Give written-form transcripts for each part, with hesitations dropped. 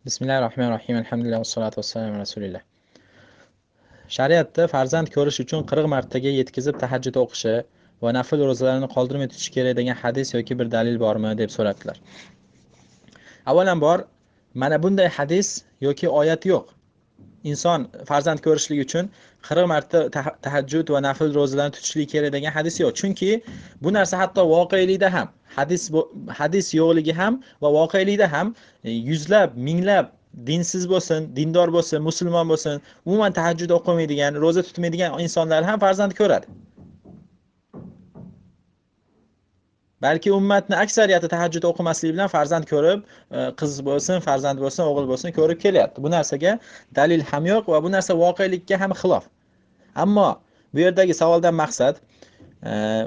Bismillahirrohmanirrohim. Alhamdulillah vassalatu vassalamu ala rasulillah. Shariatda farzand ko'rish uchun 40 martaga yetkazib tahajjud o'qishi va nafl ro'zalarni qoldirmay tutish kerak degan hadis yoki bir dalil bormi deb so'radilar. Avvalambor mana bunday hadis yoki oyat yo'q. Inson farzand ko'rishlik uchun 40 marta tahajjud va nafl ro'zalarni tutishlik kerak degan hadis yo'q. Chunki bu narsa hatto voqelikda ham hadis yo'qligi ham va voqelikda ham yuzlab, minglab dinsiz bo'lsin, dindor bo'lsin, musulmon bo'lsin, umuman tahajjud o'qimaydigan, ro'za tutmaydigan insonlar ham farzand ko'radi. Balki ummatning aksariyati tahajjud o'qimasligi bilan farzand ko'rib, qiz bo'lsin, farzand bo'lsin, o'g'il bo'lsin ko'rib kelyapti. Bu narsaga dalil ham yo'q va bu narsa voqelikka ham xilof. Ammo bu yerdagi savoldan maqsad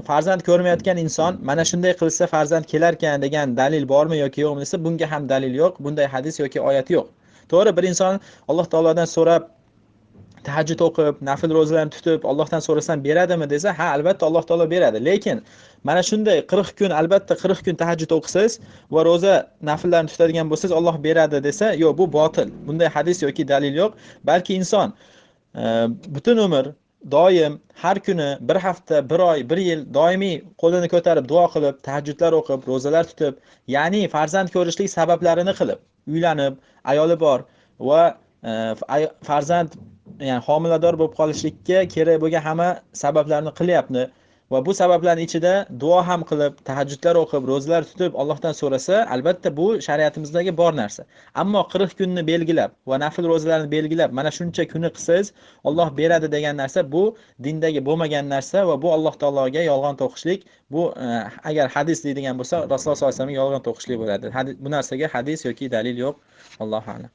farzand ko'rmayotgan inson mana shunday qilsa farzand kelarkan degan dalil bormi yoki yo'qmi desa, bunga ham dalil yo'q, bunday hadis yoki oyat yo'q. To'g'ri, bir inson Alloh taolodan so'rab tahajjud o'qib, nafl ro'zalarni tutib, Allohdan so'rasam beradimi desa, ha, albatta Alloh taolo beradi. Lekin mana shunday 40 kun, albatta 40 kun tahajjud o'qisangiz va ro'za nafllarni tutadigan bo'lsangiz Alloh beradi desa, yo'q, bu botil. Bunday hadis yoki dalil yo'q. Balki inson butun umr doim har kuni, bir hafta, bir oy, bir yil doimiy qo'lini ko'tarib duo qilib, tahajjudlar o'qib, ro'zalar tutib, ya'ni farzand ko'rishlik sabablarini qilib, uylanib, ayoli bor va farzand ya'ni homilador bo'lib qolishlikka kerak bo'lgan hamma sabablarni qilyapti va bu sabablarning ichida duo ham qilib, tahajjudlar o'qib, ro'zalar tutib Allohdan so'rasa, albatta bu shariatimizdagi bor narsa. Ammo 40 kunni belgilab va nafl ro'zalarni belgilab, mana shuncha kuni qilsangiz Alloh beradi degan narsa bu dindagi bo'lmagan narsa va bu Alloh taologa yolg'on to'qishlik. Bu agar hadis deydigan bo'lsa, Rasululloh sollallohu alayhi vasallamga yolg'on to'qishlik bo'ladi. Bu narsaga hadis yoki dalil yo'q. Allohu a'lam.